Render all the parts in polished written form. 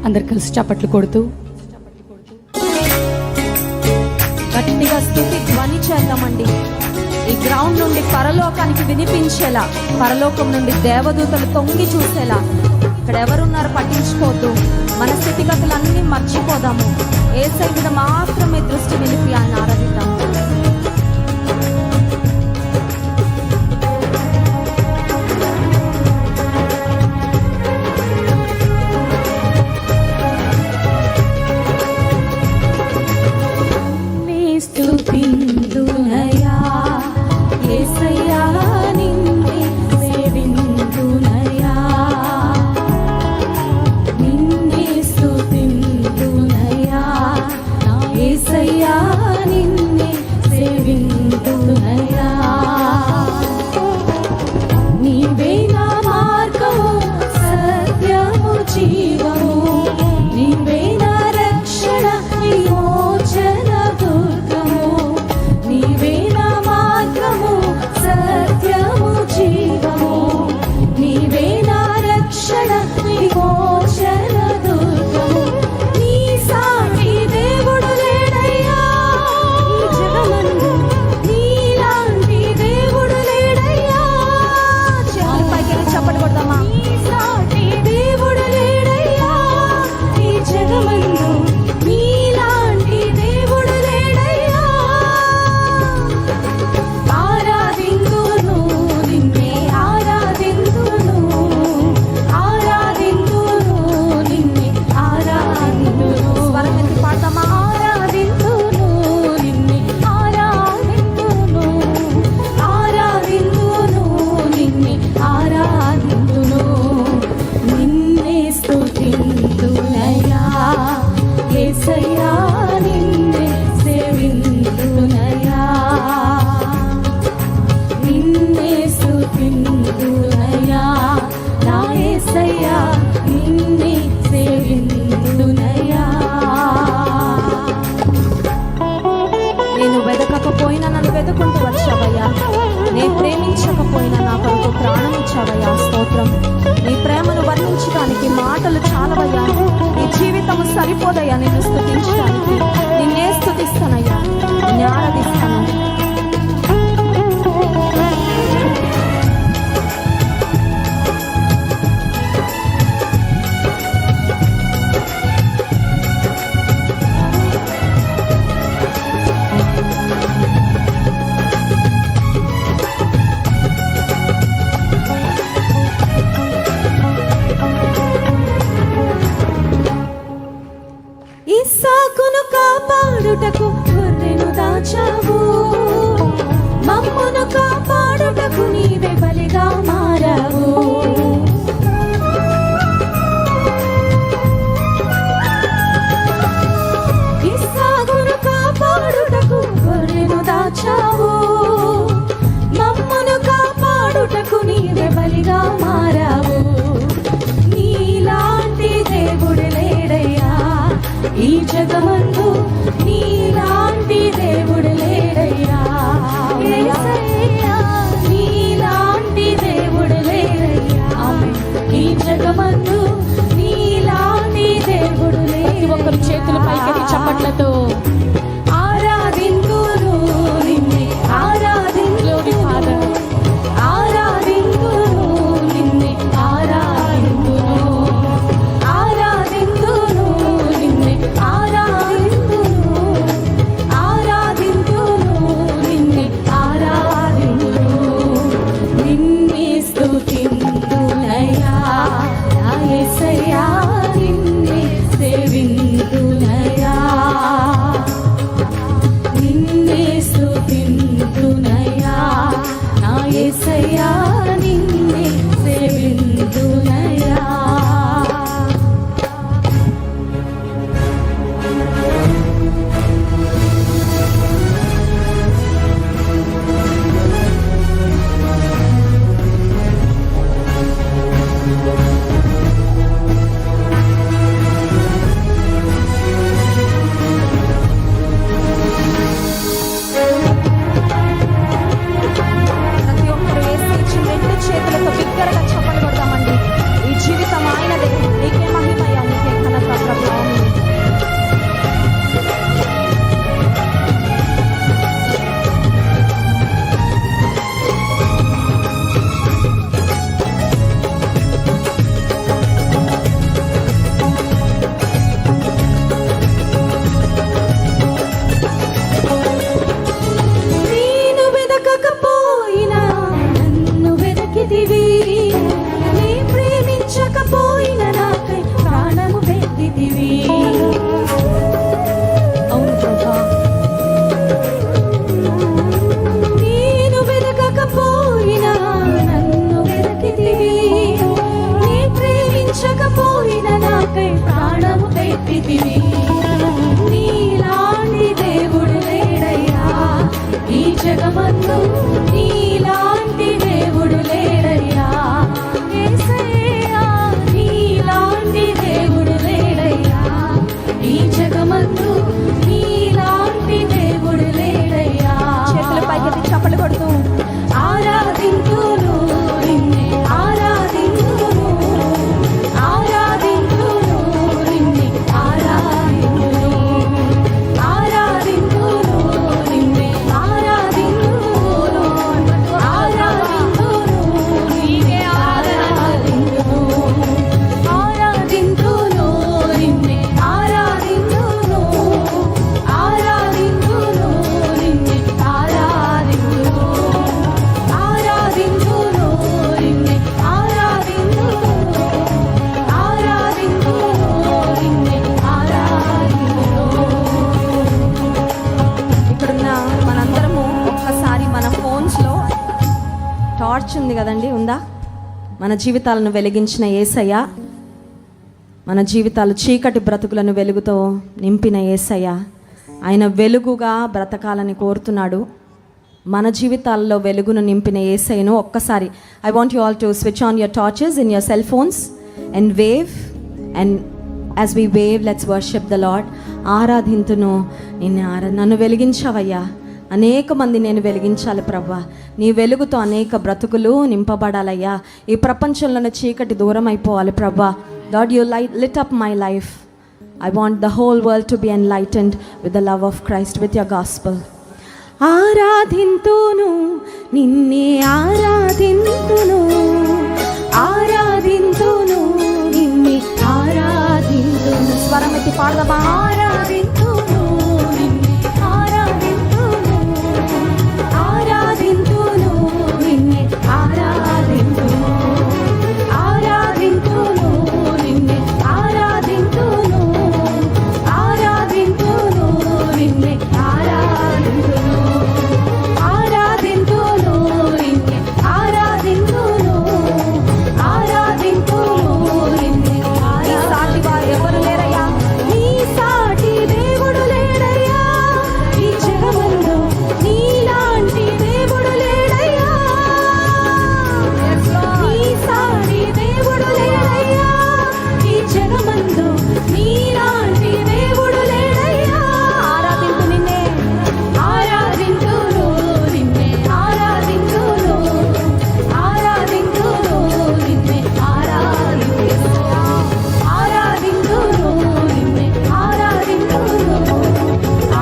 అందరు కలిసి చప్పట్లు కొడుతూ గట్టిగా స్తుతి ధ్వని చేద్దామండి. ఈ గ్రౌండ్ నుండి పరలోకానికి వినిపించేలా, పరలోకం నుండి దేవదూతలు తొంగి చూసేలా. ఇక్కడ ఎవరున్నారు పట్టించుకోవద్దు, మన స్థితిగతులన్నీ మర్చిపోదాము. యేసయ్య మీద మాత్రమే దృష్టి నిలిపి ఆయన ఆరాధిద్దాము. వెదకకపోయినా నన్ను వెతుకుంటూ వచ్చావయ్యా. నేను ప్రేమించకపోయినా నా కొరకు ప్రాణం ఇచ్చావయ్యా. స్తోత్రం. నీ ప్రేమను వర్ణించడానికి మాటలు చాలవయ్యా. నీ జీవితం సరిపోదయ్యా నిన్ను స్తుతించడానికి. నిన్నే స్తుతిస్తానయ్యా, నిన్నే ఆరాధిస్తాను. ఇస్సాకును కాపాడుటకు గొర్రెను దాచావు, మమ్మును కాపాడుటకు నీవే బలిగా మారావు. ఇస్సాకును కాపాడుటకు గొర్రెను దాచావు, మమ్మును కాపాడుటకు నీవే బలిగా మారావు. నీలాంటి దేవుడు లేడయ్యా ఈ జగమందు, నీలాంటి దేవుడు లేడయ్యా. నీలాంటి దేవుడు లేడయ్యా ఈ జగమందు, నీలాంటి దేవుడు లేడు. ఒకరు చేతులు పైకి చప్పట్లతో ఆరాధింతును నిన్నే, ఆరాధింతును, ఆరాధింతును నిన్నే, ఆరాధింతును, ఆరాధింతును నిన్నే, ఆరాధింతును పెట్టితివి. నీలాంటి దేవుడు లేడయ్యా ఈ జగమందు, నీలాంటి దేవుడు లేడయ్యా యేసయ్యా, నీలాంటి దేవుడు లేడయ్యా ఈ జగమందు, నీలాంటి దేవుడు లేడయ్యా. చేతుల పైకి చప్పలు కొడుతూ ఆరాధింతును నిన్నే, ఆరాధింతును, ఆరాధింతును నిన్నే, ఆరాధింతును, ఆరాధింతును నిన్నే, ఆరాధింతును, ఆరాధింతును నీకే ఆరాధింతును, ఆరాధింతును నిన్నే, ఆరాధింతును, ఆరాధింతును నిన్నే, ఆరాధింతును, ఆరాధింతును నిన్నే, ఆరాధింతును, ఆరాధింతును నిన్నే, ఆరాధింతును. ఇక్కడున్న మనందరము ఒక్కసారి మన ఫోన్స్లో టార్చ్ ఉంది కదండి, ఉందా? మన జీవితాలను వెలిగించిన యేసయ్య, మన జీవితాలు చీకటి బ్రతుకులను వెలుగుతో నింపిన యేసయ్య, ఆయన వెలుగుగా బ్రతకాలని కోరుతున్నాడు. మన జీవితాల్లో వెలుగును నింపిన యేసయ్యను ఒక్కసారి I want you all to switch on your torches in your cell phones and wave, and as we wave let's worship the Lord. ఆరాధింతును నిన్ను, నన్ను వెలిగించావయ్యా, అనేక మంది నేను వెలిగించాలి ప్రభా, నీ వెలుగుతో అనేక బ్రతుకులు నింపబడాలయ్యా, ఈ ప్రపంచంలోని చీకటి దూరం అయిపోవాలి ప్రభా. Lord you lit up my life. I want the whole world to be enlightened with the love of Christ, with your gospel. ఆరాధింతును నిన్నే, ఆరాధింతును, ఆరాధింతును నిన్నే, ఆరాధింతును. స్వరం ఎత్తి పాడదామా? ఆరాధింతును నిన్నే, ఆరాధింతును, ఆరాధింతును నిన్నే, ఆరాధింతును, ఆరాధింతును నిన్నే, ఆరాధింతును, ఆరాధింతును నిన్నే, ఆరాధింతును, ఆరాధింతును నిన్నే, ఆరాధింతును, ఆరాధింతును నిన్నే, ఈ సాటి వారు ఎవరు లేరయ్యా, నీ సాటి దేవుడు లేడయ్యా ఈ జగమందు, నీలాంటి దేవుడు లేడయ్యా, నీ సాటి దేవుడు లేడయ్యా ఈ జగమందు, నీలాంటి దేవుడు లేడయ్యా. ఆరాధింతు నిన్నే, ఆరాధింతును నిన్నే, ఆరాధింతును, ఆరాధింతును నిన్నే, ఆరాధింతును, ఆరాధింతును నిన్నే, ఆరాధింతును,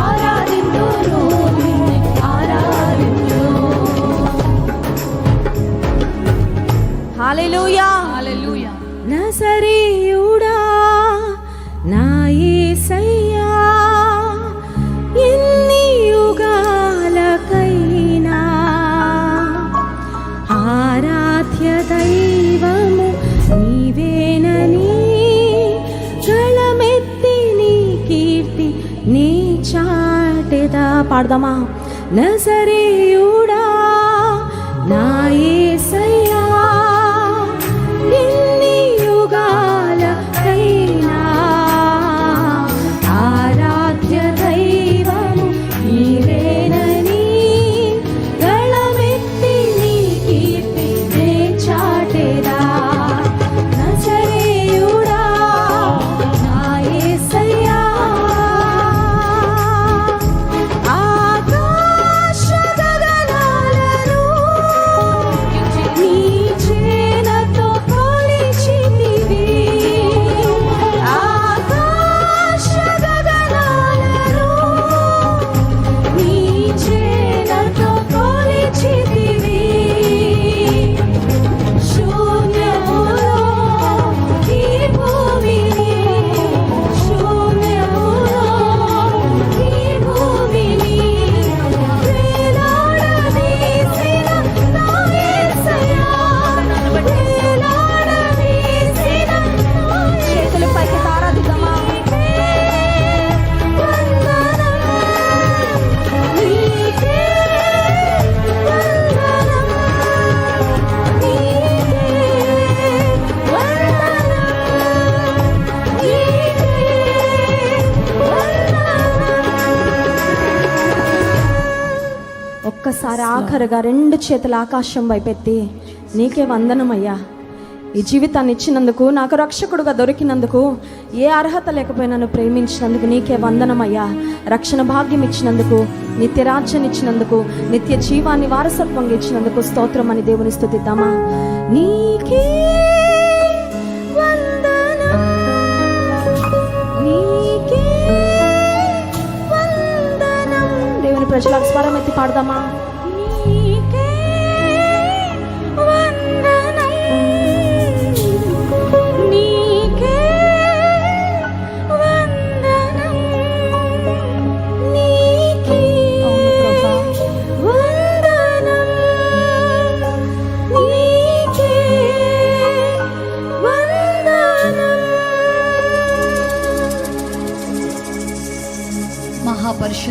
ఆరాధింతును నిన్నే, ఆరాధింతును. హల్లెలూయా. నజరేయుడా నా యేసయ్యా, ఎన్ని యుగాలకైనా ఆరాధ్య దైవము నీవేనని, గళమెత్తి నీ కీర్తి నీ చాటెదా. పాడదామా? నజరేయుడా నా యేసయ్యా, ఎన్ని యుగాలకైనా ఆరాధ్య దైవము నీవేనని, గళమెత్తి నీ కీర్తి నే చాటెదా. నజరేయుడా నా యేసయ్యా, ఆకాశ గగనాలను ఒక్కసారి ఆఖరుగా 2 చేతుల ఆకాశం వైపెత్తి నీకే వందనమయ్యా, ఈ జీవితాన్ని ఇచ్చినందుకు, నాకు రక్షకుడుగా దొరికినందుకు, ఏ అర్హత లేకపోయినా నన్ను ప్రేమించినందుకు నీకే వందనమయ్యా. రక్షణ భాగ్యం ఇచ్చినందుకు, నిత్య రాజ్యం ఇచ్చినందుకు, నిత్య జీవాన్ని వారసత్వంగా ఇచ్చినందుకు స్తోత్రం అని దేవుని స్తుతిద్దామా. నీకే వందనం, నీకే వందనం. దేవుని ప్రజలకు స్వరం ఎత్తి పాడదామా.